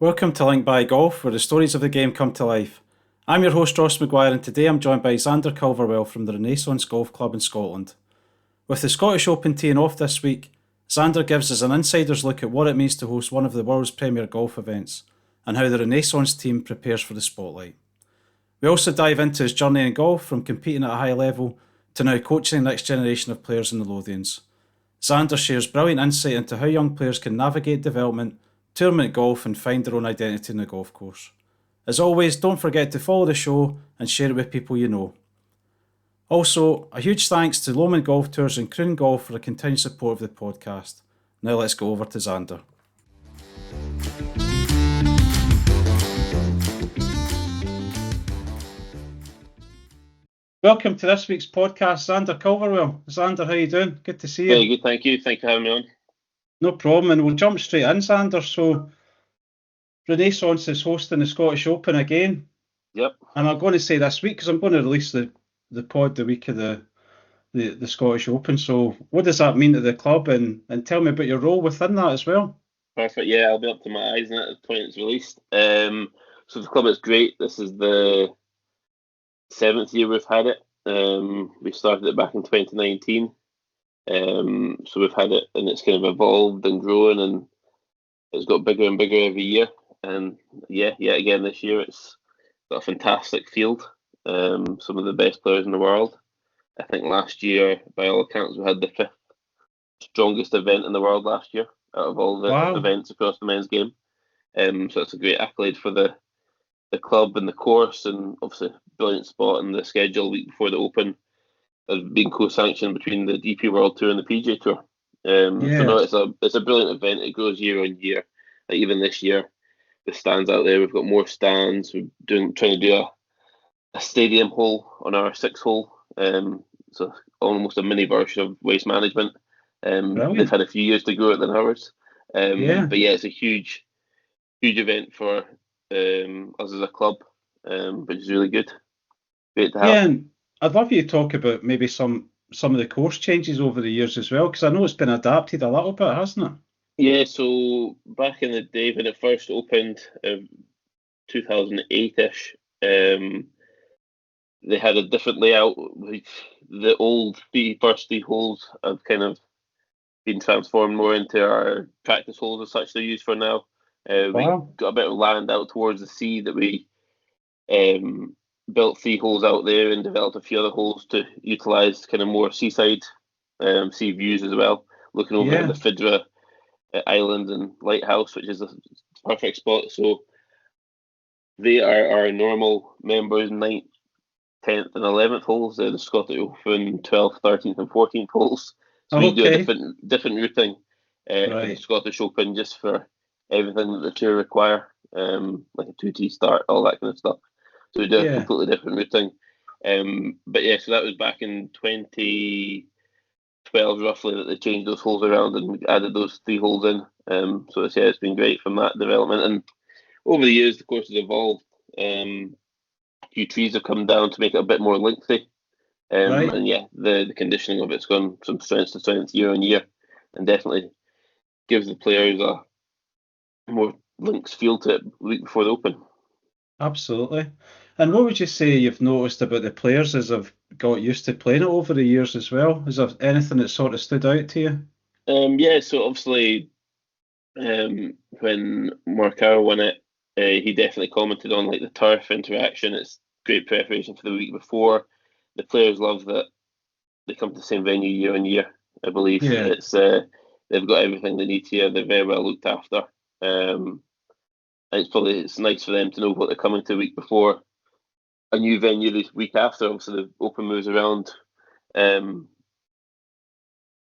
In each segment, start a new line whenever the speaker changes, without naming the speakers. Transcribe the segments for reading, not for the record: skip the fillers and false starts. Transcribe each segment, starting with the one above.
Welcome to Link by Golf, where the stories of the game come to life. I'm your host Ross McGuire, and today I'm joined by Zander Culverwell from the Renaissance Golf Club in Scotland. With the Scottish Open teeing off this week, Zander gives us an insider's look at what it means to host one of the world's premier golf events, and how the Renaissance team prepares for the spotlight. We also dive into his journey in golf, from competing at a high level to now coaching the next generation of players in the Lothians. Zander shares brilliant insight into how young players can navigate development, tournament golf, and find their own identity in the golf course. As always, don't forget to follow the show and share it with people you know. Also, a huge thanks to Lomond Golf Tours and Croon Golf for the continued support of the podcast. Now let's go over to Zander. Welcome to this week's podcast, Zander Culverwell. Zander, how you doing? Good to see you.
Very good, thank you. Thank you for having me on.
No problem, and we'll jump straight in, Zander. So, Renaissance is hosting the Scottish Open again.
Yep.
And I'm going to say this week, because I'm going to release the pod the week of the Scottish Open. So what does that mean to the club? And tell me about your role within that as well.
Perfect, yeah, I'll be up to my eyes in it at the point it's released. So the club is great. This is the 7th year we've had it. We started it back in 2019. So we've had it, and it's kind of evolved and grown, and it's got bigger and bigger every year. And yet again this year it's got a fantastic field. Some of the best players in the world. I think last year, by all accounts, we had the 5th strongest event in the world last year out of all the events across the men's game. So it's a great accolade for the club and the course, and obviously brilliant spot in the schedule a week before the Open. Has been co-sanctioned between the DP World Tour and the PGA Tour. So no, it's a brilliant event. It grows year on year. Like even this year, the stands out there, we've got more stands. We're trying to do a stadium hole on our 6th hole. So almost a mini version of Waste Management. They've had a few years to grow it than ours. But yeah, it's a huge event for us as a club, which is really good. Great to have.
Yeah, and I'd love you to talk about maybe some of the course changes over the years as well, because I know it's been adapted a little bit, hasn't it?
Yeah, so back in the day when it first opened, 2008-ish, they had a different layout. The old first three holes have kind of been transformed more into our practice holes as such they're used for now. We got a bit of land out towards the sea that we built 3 holes out there and developed a few other holes to utilise kind of more seaside sea views as well, looking over at the Fidra Island and Lighthouse, which is a perfect spot. So they are our normal members, 9th, 10th and 11th holes. They're the Scottish Open 12th, 13th and 14th holes. So we do a different routing for the Scottish Open, just for everything that the tour require, like a 2T start, all that kind of stuff. So we do a completely different routing. But yeah, so that was back in 2012 roughly that they changed those holes around and added those 3 holes in. So it's been great from that development. And over the years, the course has evolved. A few trees have come down to make it a bit more lengthy. And yeah, the conditioning of it's gone from strength to strength year on year, and definitely gives the players a more links feel to it the week before the Open.
Absolutely. And what would you say you've noticed about the players as they've got used to playing it over the years as well? Is there anything that sort of stood out to you?
Yeah, so obviously when Morikawa won it, he definitely commented on like the turf interaction. It's great preparation for the week before. The players love that they come to the same venue year on year. I believe it's they've got everything they need here. They're very well looked after. And it's nice for them to know what they're coming to the week before. A new venue the week after. Obviously, the Open moves around,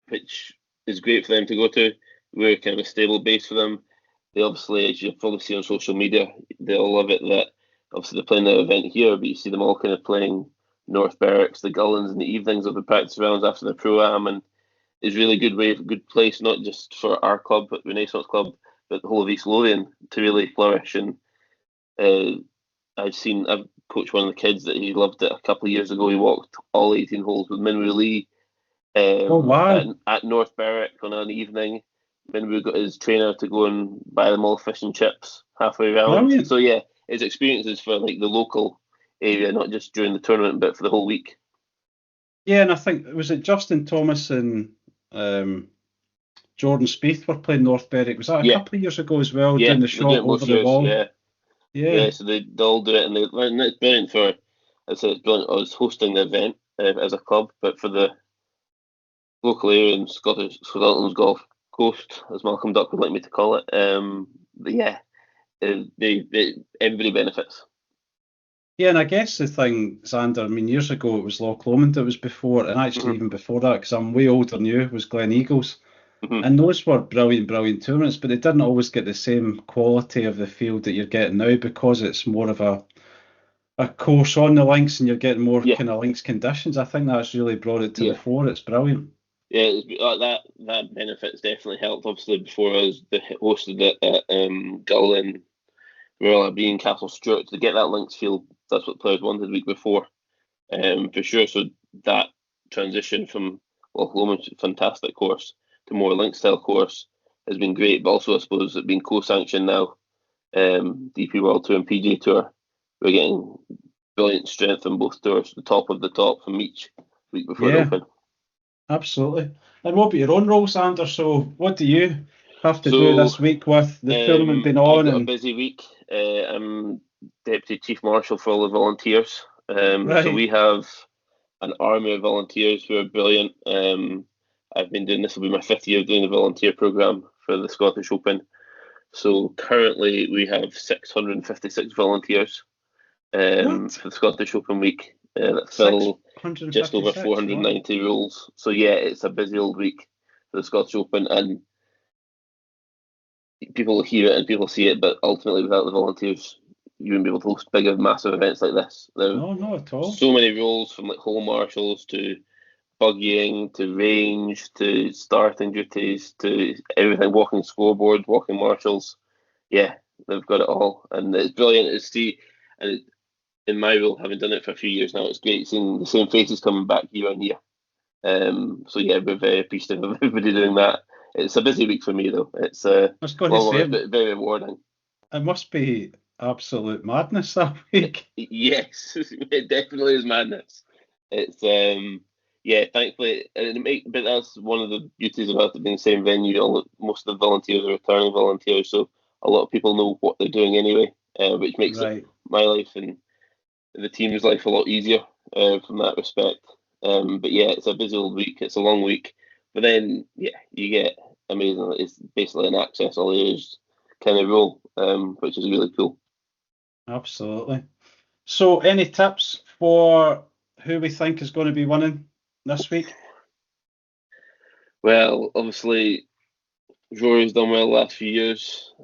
which is great for them to go to. We're kind of a stable base for them. They obviously, as you probably see on social media, they all love it that obviously they're playing the event here, but you see them all kind of playing North Berwick's, the Gullens in the evenings of the practice rounds after the Pro-Am, and it's really good place, not just for our club, but Renaissance Club, but the whole of East Lothian to really flourish. And I've coached one of the kids that he loved it a couple of years ago. He walked all 18 holes with Minwoo Lee at North Berwick on an evening. when we got his trainer to go and buy them all fish and chips halfway around.
Brilliant.
So yeah, his experiences for like the local area, not just during the tournament, but for the whole week.
Yeah, and I think, was it Justin Thomas and Jordan Spieth were playing North Berwick? Was that a
Yeah,
couple of years ago as well,
yeah,
doing the
they're doing
shot
it both
over the
years.
wall?
Yeah,
Yeah.
yeah. So they all do it, and it's brilliant for. I said it's brilliant. I was hosting the event as a club, but for the local area in Scotland's Golf Coast, as Malcolm Duck would like me to call it. But yeah, everybody benefits.
Yeah, and I guess the thing, Xander, I mean, years ago it was Loch Lomond that was before, and actually
Hmm.
even before that, because I'm way older than you, was Glen Eagles.
Hmm.
And those were brilliant, brilliant tournaments, but they didn't always get the same quality of the field that you're getting now because it's more of a course on the links and you're getting more
Yeah,
kind of links conditions. I think that's really brought it to the
yeah.
fore. It's brilliant.
Yeah, that benefits definitely helped. Obviously, before I was hosted it at Gull and Royal Abbey Castle Stewart to get that links field. That's what players wanted the week before, for sure. So that transition from Loch Lomond's fantastic course to more link style course has been great. But also, I suppose it being co-sanctioned now, DP World Tour and PJ Tour, we're getting brilliant strength on both tours, the top of the top from each week before the
Yeah,
Open.
absolutely. And what about your own role, Sander? So what do you have to do
So
this week with the tournament being
I've
on?
got a
And
busy week. I'm Deputy Chief Marshal for all the volunteers. So
right,
we have an army of volunteers who are brilliant. I've been doing this will be my fifth year doing the volunteer programme for the Scottish Open. So currently we have 656 volunteers
what?
for the Scottish Open week that fill just over
656. Wow.
490 roles. So yeah, it's a busy old week for the Scottish Open, and people hear it and people see it, but ultimately without the volunteers, you wouldn't be able to host bigger, massive events like this. There are
No, not at all.
so many roles from like hole marshals to buggying to range to starting duties to everything, walking scoreboard, walking marshals. Yeah, they've got it all, and it's brilliant to see. And in my role, having done it for a few years now, it's great seeing the same faces coming back year on year. So yeah, we're very appreciative of everybody doing that. It's a busy week for me though. It's
I was going to
long
say
hours, but very rewarding.
it must be absolute madness that week.
Yes, it definitely is madness. It's yeah, thankfully, and but that's one of the beauties about it being the same venue. Most of the volunteers are returning volunteers, so a lot of people know what they're doing anyway, which makes it
Right.
my life and the team's life a lot easier from that respect. But yeah, it's a busy old week. It's a long week, but then yeah, you get amazing. It's basically an access all areas kind of role, which is really cool.
Absolutely. So, any tips for who we think is going to be winning this week?
Well, obviously, Rory's done well the last few years.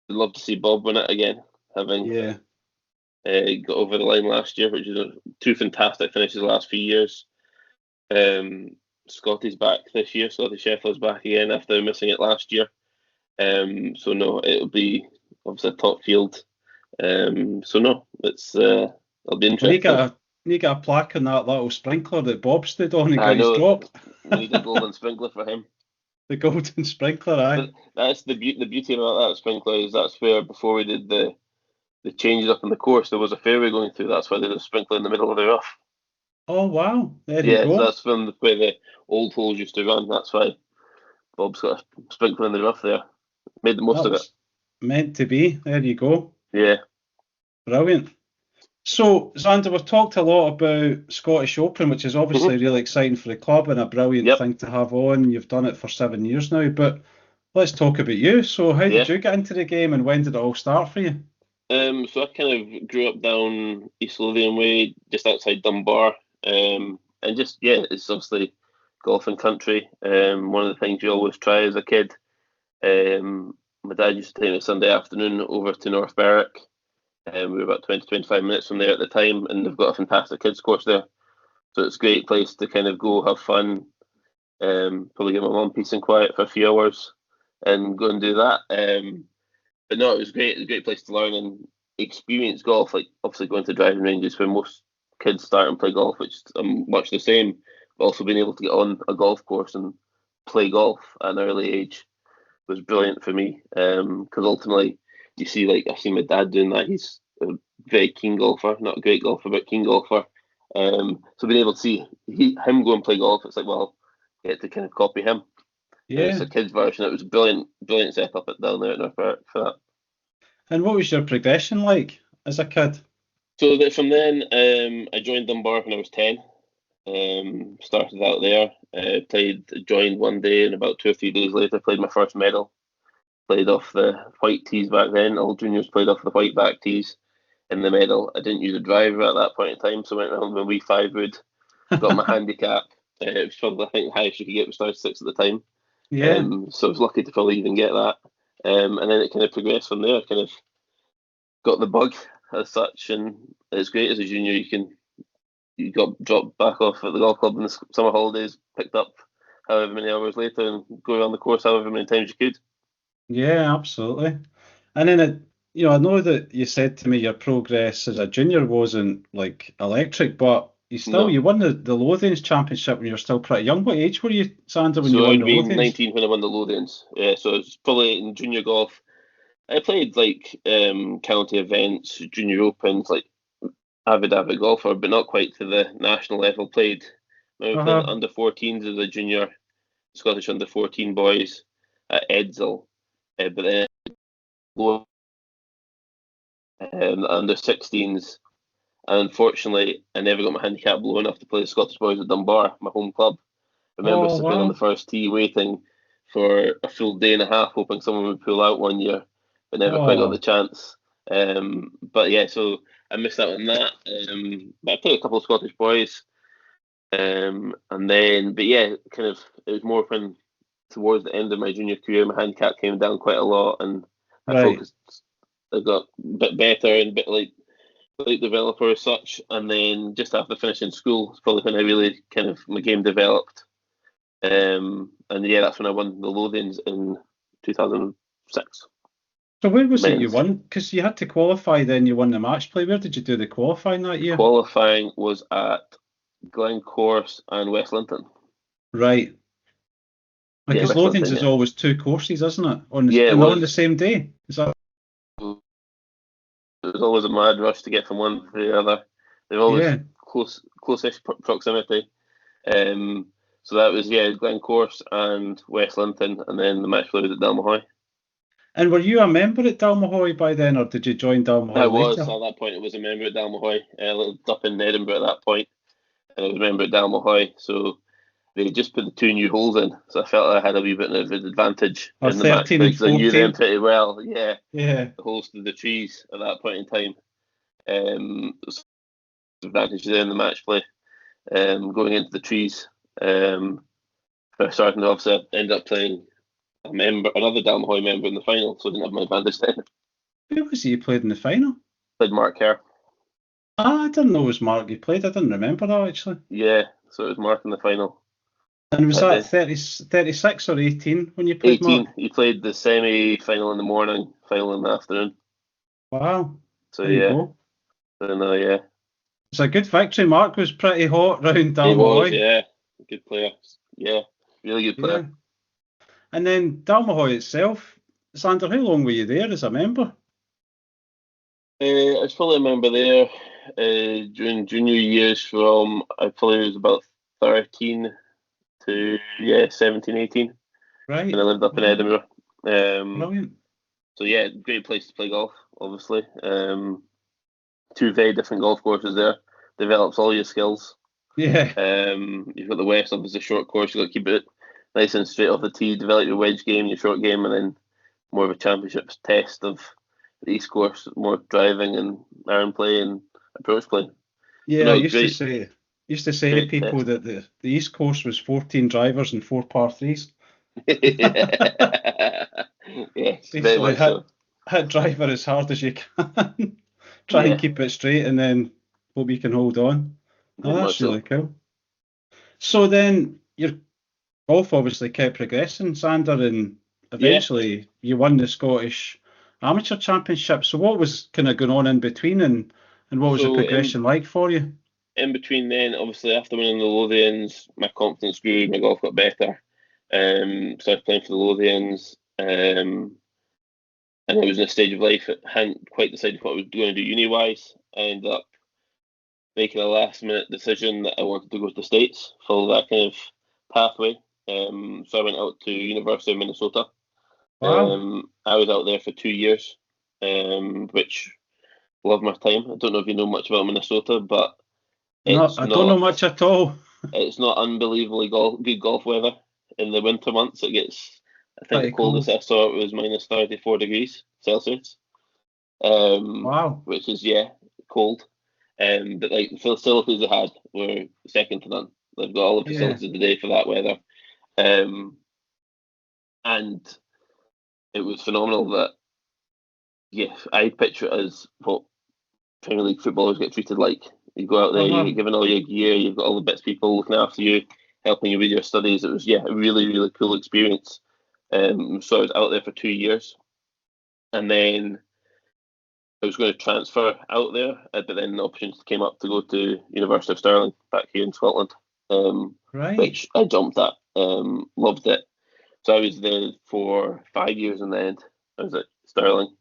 I'd love to see Bob win it again, having
Yeah.
got over the line last year, which is two fantastic finishes the last few years. Scotty's back this year. Scotty Scheffler's back again after missing it last year. So no, it'll be obviously a top field. So no, it'll be
We need to
interesting.
get a need to get a plaque on that little sprinkler that Bob stood on and
I
got his
know
drop.
we need a golden sprinkler for him.
The golden sprinkler, aye.
But that's the beauty about that sprinkler is that's where before we did the changes up in the course, there was a fairway going through. That's why there's a sprinkler in the middle of the rough.
Oh wow, there you
Yeah, so
go.
that's from where the old holes used to run. That's why Bob's got a sprinkler in the rough there. Made the most
That
of it.
was meant to be. There you go.
Yeah.
Brilliant. So, Xander, we've talked a lot about Scottish Open, which is obviously
Hmm.
really exciting for the club and a brilliant
Yep.
thing to have on. You've done it for 7 years now, but let's talk about you. So, how
Yeah.
did you get into the game and when did it all start for you?
So I kind of grew up down East Lothian way, just outside Dunbar. And just yeah, it's obviously golfing country. One of the things you always try as a kid. My dad used to take me Sunday afternoon over to North Berwick. We were about 20, 25 minutes from there at the time, and they've got a fantastic kids course there. So it's a great place to kind of go have fun. Probably get my mum peace and quiet for a few hours and go and do that. But no, it was great. It was a great place to learn and experience golf. Like obviously going to driving ranges where most kids start and play golf, which is much the same. But also being able to get on a golf course and play golf at an early age. was brilliant for me because ultimately you see like I see my dad doing that. He's a very keen golfer, not a great golfer, but keen golfer. So being able to see him go and play golf, it's like, well, get to kind of copy him. And it's
Yeah.
a kid's version. It was a brilliant setup down there at North Berwick for that.
And what was your progression like as a kid?
So that from then, I joined Dunbar when I was 10. Started out there. Joined one day, and about 2 or 3 days later, played my first medal. Played off the white tees back then. All juniors played off the white back tees in the medal. I didn't use a driver at that point in time, so I went around with a wee 5 wood. Got my handicap. It was probably, I think, the highest you could get was 36 at the time.
Yeah.
So I was lucky to probably even get that. And then it kind of progressed from there. Kind of got the bug as such, and it's great as a junior. You got dropped back off at the golf club in the summer holidays, picked up however many hours later, and go around the course however many times you could.
Yeah, absolutely. And then I know that you said to me your progress as a junior wasn't like electric, but
No,
you won the Lothians Championship when you were still pretty young. What age were you, Sander, when you
so I
won
would
the
have been
Lothians?
19 when I won the Lothians. Yeah, so it's probably in junior golf. I played like county events, junior opens, like avid golfer, but not quite to the national level. I remember playing
Uh-huh.
under 14s as a junior, Scottish under 14 boys at Edsall, but then under 16s. And unfortunately, I never got my handicap low enough to play the Scottish boys at Dunbar, my home club. I remember
Oh,
sitting on the
wow.
first tee waiting for a full day and a half, hoping someone would pull out one year, but never quite got the
Oh,
chance. But yeah, so I missed out on that. But I played a couple of Scottish boys. And then, but yeah, kind of, it was more when towards the end of my junior career, my handicap came down quite a lot, and I
right.
focused. I got a bit better and a bit like developer as such. And then just after finishing school, it's probably when I really kind of my game developed. And yeah, that's when I won the Lothians in 2006
So where was it you
men's.
won? Because you had to qualify, then you won the match play. Where did you do the qualifying that
The
year?
qualifying was at Glencorse and West Linton.
Right.
Yeah,
Because
West
Lothians
Linton.
is
Yeah,
always two courses, isn't it?
yeah, it
And on the
was.
same day. Is that?
It was always a mad rush to get from one to the other. They're always
Yeah.
close-ish proximity. Um, so that was yeah, Glencorse and West Linton, and then the match play was at Dalmahoy.
And were you a member at Dalmahoy by then, or did you join
I
Dalmahoy
was
later?
at that point. I was a member at Dalmahoy. I lived up in Edinburgh at that point, and I was a member at Dalmahoy. So they just put the two new holes in, so I felt I had a wee bit of an advantage
Or
in the match
13
play
and
because I knew them
14?
pretty well. Yeah,
Yeah.
the holes to the trees at that point in time. So advantage there in the match play. Going into the trees. For starting to obviously I ended up playing another Dalmahoy member in the final, so I didn't have my advantage then.
Who was it you played in the final?
Played Mark Kerr.
Ah, I didn't know it was Mark you played. I didn't remember that actually.
Yeah, so it was Mark in the final
And was
that
that
day.
36 or 18 when you played
18.
Mark?
He played the semi-final in the morning, final in the afternoon.
Wow.
So
There you
yeah,
go.
so no, yeah,
It's a good victory. Mark was pretty hot round
he was.
Dalmahoy.
Yeah, good player. Yeah, really good player.
Yeah. And then Dalmahoy itself, Sander, how long were you there as a member?
I was probably a member there during junior years from I probably was about 13 to yeah 17, 18 when I
Right.
lived up in
Wow.
Edinburgh. Um,
Brilliant.
so yeah, great place to play golf. Obviously, two very different golf courses there. Develops all your skills.
Yeah.
You've got the West, obviously short course. You've got to keep it nice and straight off the tee. Develop your wedge game, your short game, and then more of a championships test of the East course, more driving and iron play and approach play. But
Yeah, I
no, great,
used to say to
great
people
test.
that the East Coast was 14 drivers and four par threes.
Yes, very
Basically
much so.
hit driver as hard as you can. Try and
Yeah,
keep it straight and then hope you can hold on. Oh,
very
that's
much so.
really cool. So then your golf obviously kept progressing, Sander, and
Yeah.
eventually you won the Scottish Amateur Championship. So what was kind of going on in between and what was the
So
progression like for you?
in between then, obviously after winning the Lothians, my confidence grew, my golf got better. So I was playing for the Lothians. and I was in a stage of life that hadn't quite decided what I was going to do uni-wise. I ended up making a last-minute decision that I wanted to go to the States, follow that kind of pathway. So I went out to University of Minnesota.
Wow.
I was out there for 2 years, which loved my time. I don't know if you know much about Minnesota, but
No,
it's
I don't know
not
much at all.
it's not unbelievably good golf weather. In the winter months, it gets, I think the
Pretty
coldest
cool.
I saw it was minus 34 degrees Celsius,
Wow.
which is, yeah, cold. But like the facilities they had were second to none. They've got all the
Yeah.
facilities today for that weather. Um, and it was phenomenal that, yeah, I picture it as what Premier League footballers get treated like. You go out there, you
Uh-huh.
get given all your gear, you've got all the bits of people looking after you, helping you with your studies. It was, yeah, a really, really cool experience. So I was out there for 2 years, and then I was going to transfer out there, but then the opportunity came up to go to University of Stirling back here in Scotland,
Right.
which I jumped at. Loved it. So I was there for 5 years in the end. I was at Stirling.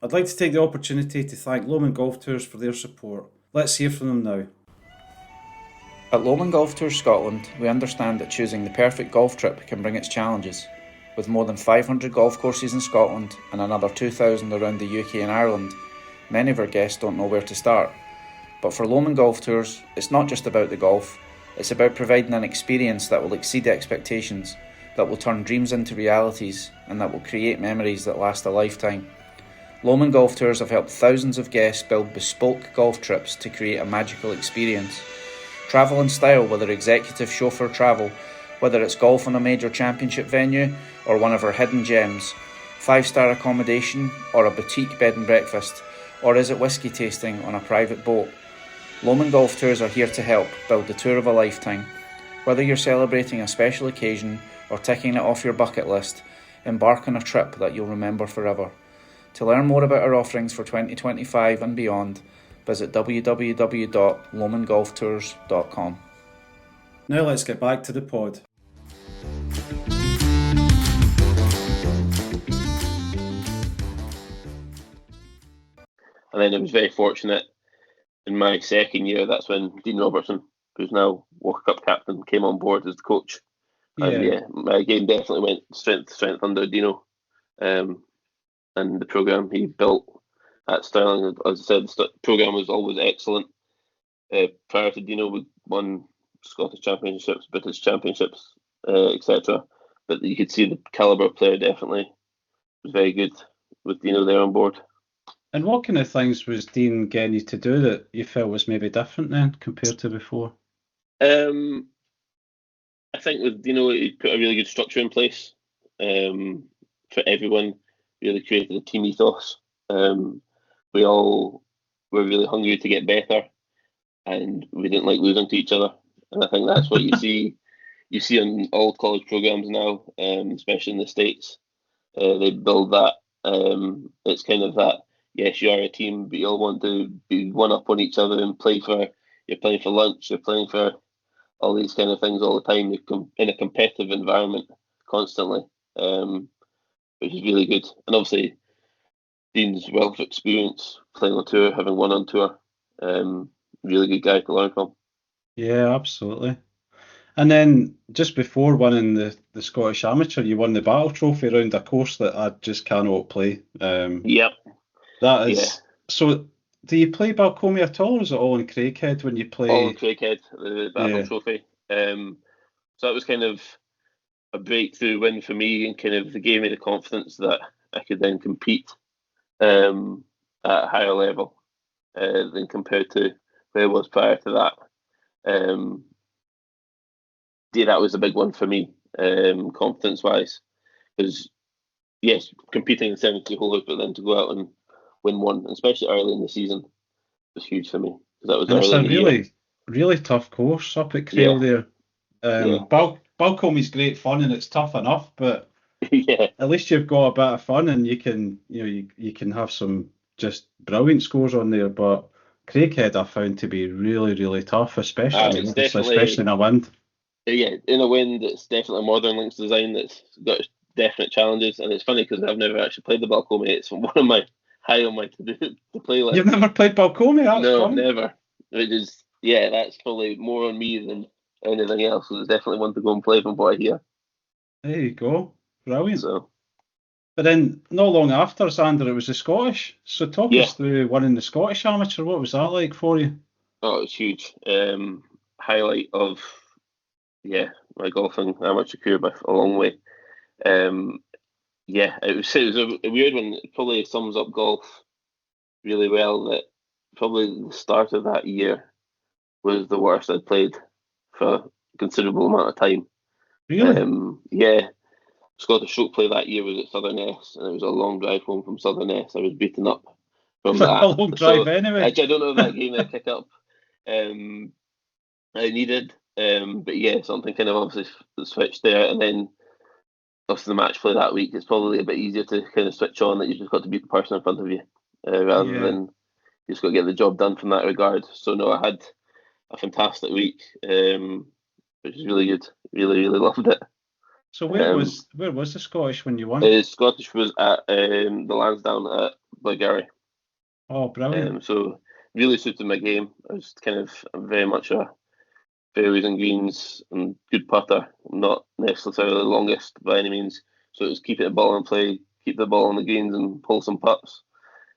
I'd like to take the opportunity to thank Lomond Golf Tours for their support. Let's hear from them now.
At Lomond Golf Tours Scotland, we understand that choosing the perfect golf trip can bring its challenges. With more than 500 golf courses in Scotland and another 2,000 around the UK and Ireland, many of our guests don't know where to start. But for Lomond Golf Tours, it's not just about the golf, it's about providing an experience that will exceed expectations, that will turn dreams into realities, and that will create memories that last a lifetime. Lomond Golf Tours have helped thousands of guests build bespoke golf trips to create a magical experience. Travel in style, whether executive chauffeur travel, whether it's golf on a major championship venue or one of our hidden gems, 5-star accommodation or a boutique bed and breakfast, or is it whisky tasting on a private boat? Lomond Golf Tours are here to help build the tour of a lifetime. Whether you're celebrating a special occasion or ticking it off your bucket list, embark on a trip that you'll remember forever. To learn more about our offerings for 2025 and beyond, visit www.lomondgolftours.com.
Now let's get back to the pod.
And then I was very fortunate in my second year. That's when Dean Robertson, who's now Walker Cup captain, came on board as the coach. And
Yeah.
yeah, my game definitely went strength to strength under Dino. Um, and the programme he built at Stirling, as I said, the programme was always excellent. Prior to Dino, we won Scottish Championships, British Championships, etc. But you could see the calibre of player definitely was very good with Dino there on board.
And what kind of things was Dean getting you to do that you felt was maybe different then compared to before?
I think with Dino, he put a really good structure in place for everyone. Really created a team ethos. We all were really hungry to get better, and we didn't like losing to each other. And I think that's what you see. You see on all college programs now, especially in the States. They build that. It's kind of that. Yes, you are a team, but you all want to be one up on each other and play for. You're playing for lunch. You're playing for all these kind of things all the time. You're in a competitive environment constantly, which is really good. And obviously, Dean's wealth of experience playing on tour, having won on tour, really good guy to learn from.
Yeah, absolutely. And then just before winning the Scottish Amateur, you won the Battle Trophy around a course that I just cannot play.
Yep,
That
yeah.
is so. Do you play Balcomie at all, or is it all in Craighead when you
All in
play?
Craighead, the Battle
Yeah,
Trophy. So that was kind of a breakthrough win for me, and kind of gave me the confidence that I could then compete at a higher level than compared to where I was prior to that. Um, yeah, that was a big one for me, confidence wise, because yes, competing in 70 holes, but then to go out and win one, especially early in the season, was huge for me because that was
and it's
early
a
in the year.
really tough course up at
Yeah,
Crail there.
yeah,
Balcomie's great fun and it's tough enough, but
yeah,
at least you've got a bit of fun and you can you can have some just brilliant scores on there. But Craighead I found to be really, really tough, especially
It's
obviously,
definitely,
especially in a wind.
yeah, in a wind, it's definitely a modern links design that's got definite challenges. And it's funny because I've never actually played the Balcomie. It's one of my high on my to play list.
You've never played Balcomie? That's
No,
funny.
never. Which is, yeah, that's probably more on me than anything else. So it's definitely one to go and play from what I hear.
There you go. Brilliant.
So
But then, not long after, Zander, it was the Scottish. So talk
yeah,
us through winning the Scottish Amateur. What was that like for you?
oh, it was huge. Highlight of, yeah, my golfing amateur career by a long way. Um, yeah, it was a weird one. It probably sums up golf really well. That probably the start of that year was the worst I'd played for a considerable amount of time.
Really?
Yeah, Scottish Stroke play that year was at Southern S, and it was a long drive home from Southern S. I was beaten up from
A
that.
long drive
So
anyway.
actually, I don't know if that gave me a kick up I needed. But yeah, something kind of obviously switched there, and then obviously the match play that week. It's probably a bit easier to kind of switch on that you've just got to beat the person in front of you, rather
Yeah.
than you just got to get the job done from that regard. So no, I had a fantastic week, which was really good. Really, really loved it.
So
Um,
where was the Scottish when you won?
Scottish was at the Lansdowne at Blackgarry.
Oh, brilliant.
So really suited my game. I was kind of very much a fairways and greens and good putter, not necessarily the longest by any means. So it was keeping the ball in play, keep the ball on the greens and pull some putts.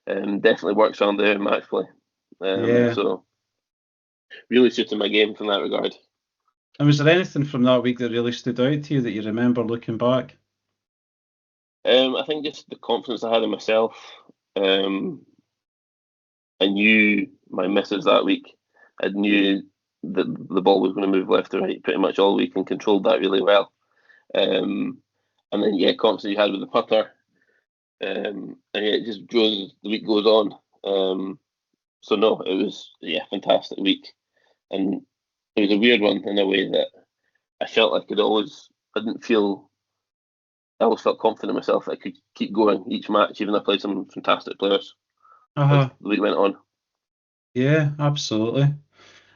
Definitely works around there in match play.
Yeah.
So really suited my game from that regard.
And was there anything from that week that really stood out to you that you remember looking back?
I think just the confidence I had in myself. Um, I knew my misses that week. I knew that the ball was going to move left to right pretty much all week and controlled that really well. Um, and then yeah, confidence you had with the putter. And yeah, it just goes the week goes on. So no, it was yeah, fantastic week, and it was a weird one in a way that I felt like I didn't feel I always felt confident in myself that I could keep going each match, even though I played some fantastic players as
Uh-huh.
the week went on.
Yeah, absolutely.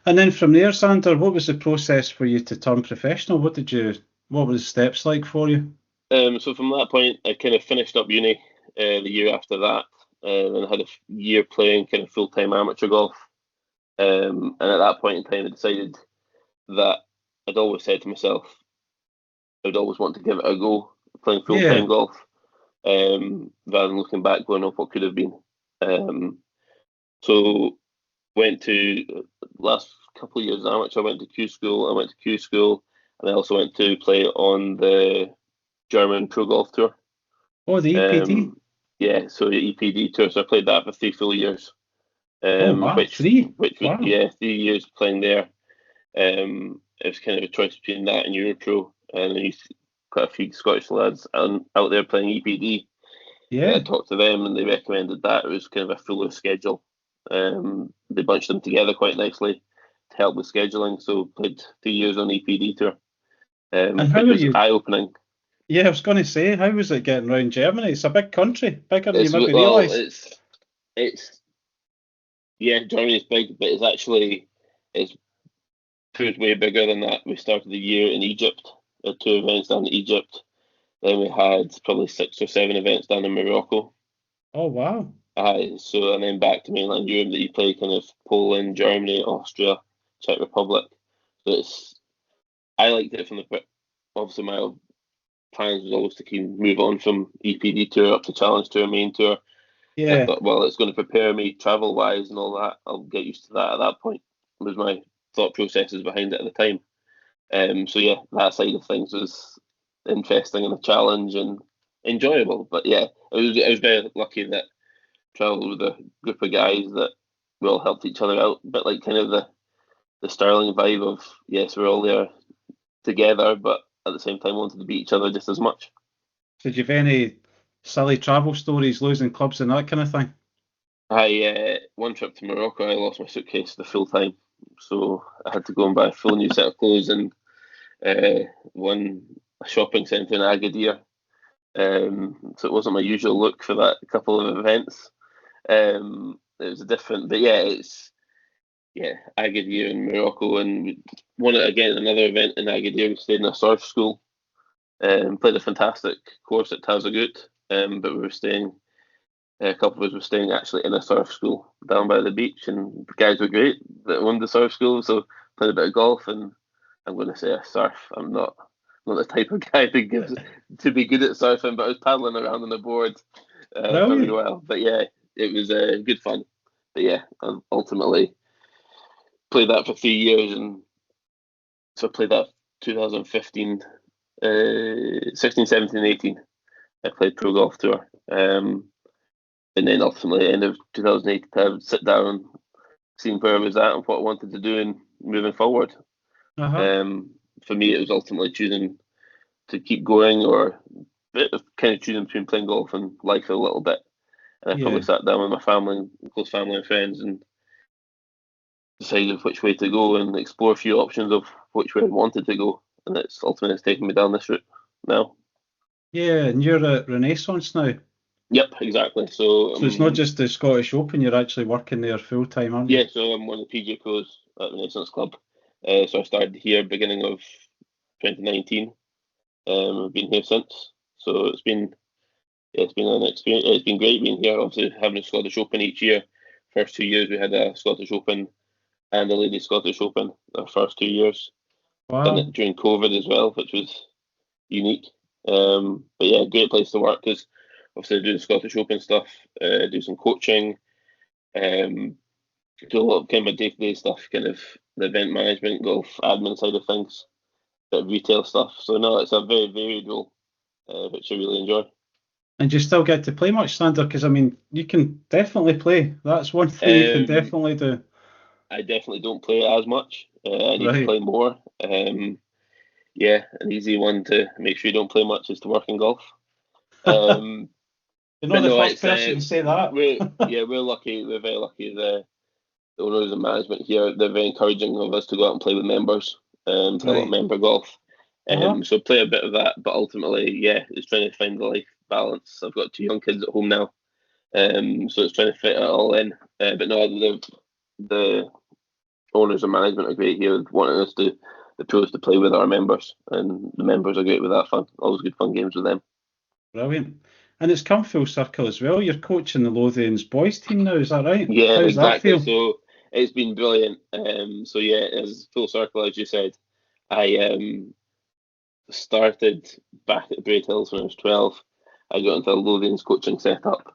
And then from there, Zander, what was the process for you to turn professional? What were the steps like for you?
So from that point, I kind of finished up uni the year after that, and I had a year playing kind of full time amateur golf. And at that point in time, I decided that I'd always said to myself, I'd always want to give it a go, playing full
Yeah.
time golf, rather than looking back going, oh, what could have been. So went to last couple of years amateur. I went to Q school. I went to Q school, and I also went to play on the German Pro Golf Tour.
Oh, the EPD.
Yeah, so the EPD tour. So I played that for 3 full years.
Oh, wow.
Which
3.
which was
Wow.
yeah, 3 years playing there. It was kind of a choice between that and Europro, and there used quite a few Scottish lads out there playing EPD. I
Yeah.
talked to them, and they recommended that. It was kind of a fuller schedule. They bunched them together quite nicely to help with scheduling. So played 2 years on EPD tour,
And how
which
are
was
you?
eye opening.
Yeah, I was going to say, how was it getting around Germany? It's a big country, bigger than you
It's
maybe
well,
realise.
it's yeah, Germany's big, but it's proved way bigger than that. We started the year in Egypt, had 2 events down in Egypt. Then we had probably 6 or 7 events down in Morocco.
Oh, wow.
So and then back to mainland Europe that you play kind of Poland, Germany, Austria, Czech Republic. So I liked it from the obviously my plans was always to keep move on from EPD tour up to Challenge Tour, main tour. And I
Yeah.
thought, well, it's going to prepare me travel wise and all that. I'll get used to that at that point. Was my thought processes behind it at the time. So yeah, that side of things was interesting and a challenge and enjoyable. But yeah, I was very lucky that travelled with a group of guys that we all helped each other out. But like kind of the Sterling vibe of yes, we're all there together, but at the same time wanted to beat each other just as much.
Did you have any silly travel stories, losing clubs and that kind of thing?
I one trip to Morocco, I lost my suitcase the full time, so I had to go and buy a full new set of clothes and one a shopping centre in Agadir. So it wasn't my usual look for that couple of events. It was different, but yeah, Agadir in Morocco, and another event in Agadir. We stayed in a surf school, played a fantastic course at Tazagut, but we were staying. A couple of us were staying actually in a surf school down by the beach, and the guys were great that owned the surf school. So played a bit of golf, and I'm going to say I surf. I'm not the type of guy to be good at surfing, but I was paddling around on the board for a
Brilliant.
while. But yeah, it was good fun. But yeah, I ultimately played that for 3 years, and so I played that 2015, 16, 17, 18. I played Pro Golf Tour. And then ultimately, end of 2008, I would sit down and see where I was at and what I wanted to do and moving forward. For me, it was ultimately choosing to keep going, or kind of choosing between playing golf and life a little bit. And I probably sat down with my family, close family and friends, and decided which way to go and explore a few options of which way I wanted to go. And it's ultimately taken me down this route now.
Yeah, and you're at Renaissance now.
Yep, exactly. So
it's not just the Scottish Open, you're actually working there full time, aren't you?
Yeah, so I'm one of the PGA pros at Renaissance Club. So I started here beginning of 2019. I've been here since. So it's been an experience. It's been great being here. Obviously, having a Scottish Open each year. First 2 years we had a Scottish Open and a Ladies Scottish Open. Our first 2 years.
Wow.
Done it during COVID as well, which was unique. But yeah, great place to work because obviously I do the Scottish Open stuff, do some coaching, do a lot of kind of day-to-day stuff, kind of the event management, golf admin side of things, bit of retail stuff. So no, it's a very varied role, which I really enjoy.
And you still get to play much, Zander? Because I mean, you can definitely play. That's one thing you can definitely do.
I definitely don't play as much. I need to play more. Yeah, an easy one to make sure you don't play much is to work in golf.
You're not the first person to say that.
We're lucky. We're very lucky. The owners and management here, they're very encouraging of us to go out and play with members, play a lot of member golf. So play a bit of that, but ultimately, it's trying to find the life balance. I've got 2 young kids at home now, so it's trying to fit it all in. But no, the owners and management are great here, wanting us the pros to play with our members, and the members are great with that fun. Always good fun games with them.
Brilliant. And it's come full circle as well. You're coaching the Lothians boys team now, is that right?
Yeah,
How's
exactly.
That feel?
So it's been brilliant. So yeah, it's full circle, as you said. I started back at Braid Hills when I was 12. I got into a Lothians coaching setup.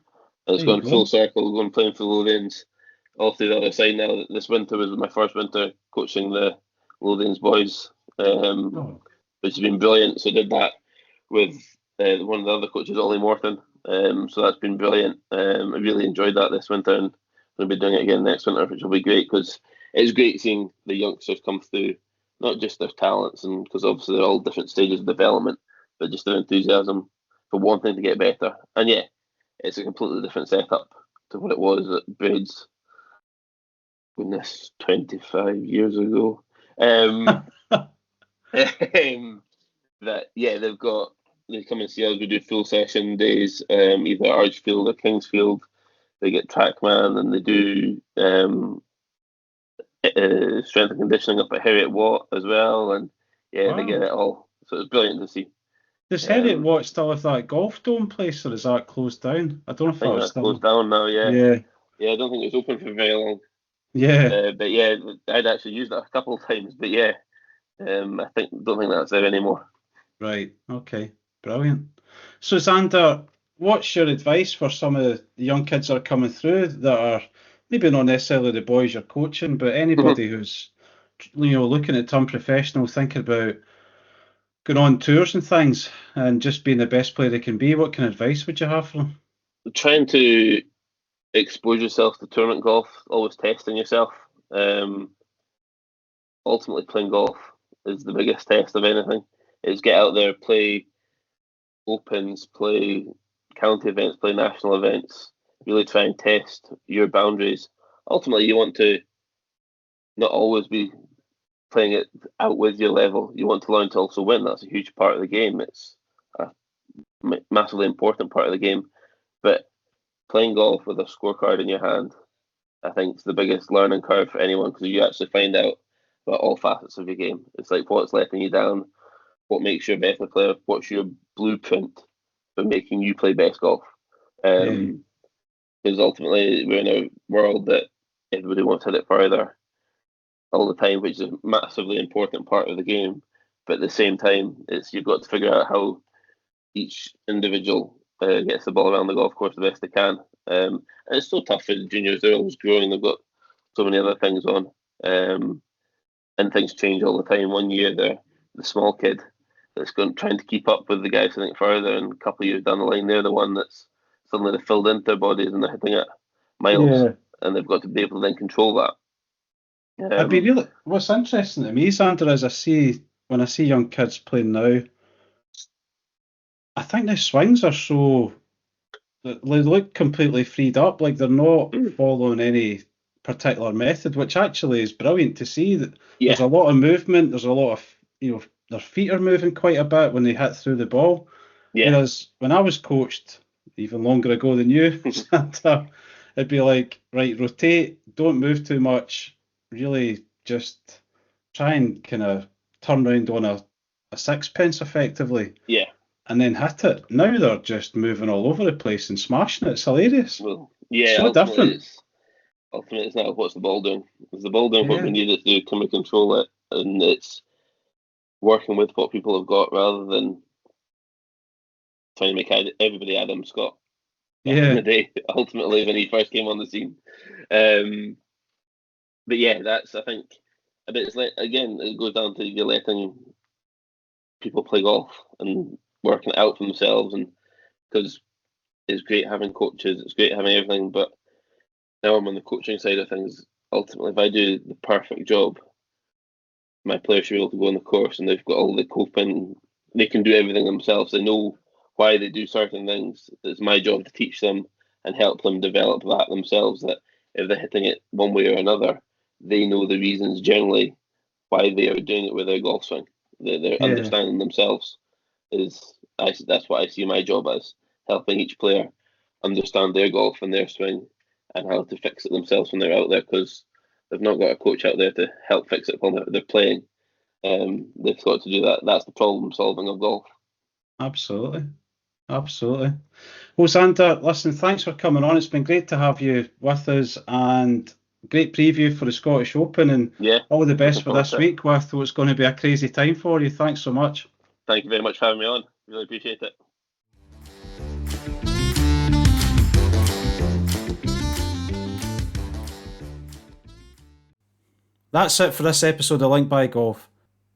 And it's gone full circle, going playing for Lothians all through the other side now. This winter was my first winter coaching the Lothians boys, which has been brilliant. So I did that with one of the other coaches, Ollie Morton. So that's been brilliant. I really enjoyed that this winter, and going to be doing it again next winter, which will be great because it's great seeing the youngsters come through, not just their talents, and because obviously they're all different stages of development, but just their enthusiasm for wanting to get better. And yeah, it's a completely different setup to what it was at Braids. Goodness, 25 years ago. They come and see us. We do full session days, either Archfield or Kingsfield. They get TrackMan, and they do strength and conditioning up at Heriot Watt as well, and they get it all. So it's brilliant to see.
Does Heriot Watt still have that golf dome place, or is that closed down? I don't know if
that's closed down now. Yeah. I don't think it was open for very long. But yeah, I'd actually used that a couple of times. But yeah, I don't think that's there anymore.
Right. Okay. Brilliant. So Zander, what's your advice for some of the young kids that are coming through that are maybe not necessarily the boys you're coaching, but anybody who's looking at turn professional, thinking about going on tours and things, and just being the best player they can be? What kind of advice would you have for them?
Trying to expose yourself to tournament golf, always testing yourself. Ultimately, playing golf is the biggest test of anything. Is get out there, play opens, play county events, play national events, really try and test your boundaries. Ultimately, you want to not always be playing it out with your level. You want to learn to also win. That's a huge part of the game. It's a massively important part of the game. But playing golf with a scorecard in your hand I think it's the biggest learning curve for anyone because you actually find out about all facets of your game. It's like what's letting you down, what makes you a better player, what's your blueprint for making you play best golf. Because ultimately we're in a world that everybody wants to hit it further all the time, which is a massively important part of the game. But at the same time, you've got to figure out how each individual gets the ball around the golf course the best they can. And it's so tough for the juniors. They're always growing. They've got so many other things on. And things change all the time. One year they're the small kid that's trying to keep up with the guys hitting further, and a couple of years down the line, they're the one that's suddenly they're filled into their bodies and they're hitting it miles, and they've got to be able to then control that.
I'd be really. What's interesting to me, Zander, is when I see young kids playing now, I think the swings are so they look completely freed up, like they're not following any particular method, which actually is brilliant to see. That there's a lot of movement. There's a lot of their feet are moving quite a bit when they hit through the ball.
Yeah.
Whereas when I was coached even longer ago than you, Zander, it'd be like, right, rotate, don't move too much, really just try and kind of turn around on a sixpence effectively.
Yeah.
And then hit it. Now they're just moving all over the place and smashing it. It's hilarious.
Well, yeah,
so different.
Ultimately, it's not what's the ball doing. Is the ball doing what we need it to do? Can we control it? And it's working with what people have got rather than trying to make everybody Adam Scott back in the day, ultimately, when he first came on the scene. But yeah, that's, I think, a bit, again, it goes down to you letting people play golf and working it out for themselves, and because it's great having coaches, it's great having everything, but now I'm on the coaching side of things. Ultimately, if I do the perfect job, my players should be able to go on the course and they've got all the coping, they can do everything themselves. They know why they do certain things. It's my job to teach them and help them develop that themselves, that if they're hitting it one way or another, they know the reasons generally why they are doing it with their golf swing. They're understanding themselves. That's what I see my job as, helping each player understand their golf and their swing and how to fix it themselves when they're out there, because they've not got a coach out there to help fix it while they're playing. They've got to do that. That's the problem solving of golf.
Absolutely. Well, Zander, listen, thanks for coming on. It's been great to have you with us, and great preview for the Scottish Open, and all the best for this week with what's going to be a crazy time for you. Thanks so much.
Thank you very much for having me on. Really appreciate it.
That's it for this episode of Link by Golf.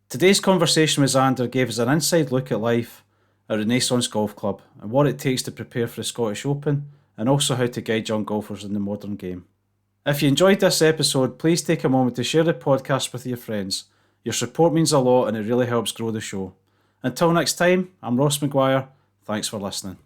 Today's conversation with Zander gave us an inside look at life at Renaissance Golf Club and what it takes to prepare for the Scottish Open, and also how to guide young golfers in the modern game. If you enjoyed this episode, please take a moment to share the podcast with your friends. Your support means a lot and it really helps grow the show. Until next time, I'm Ross McGuire. Thanks for listening.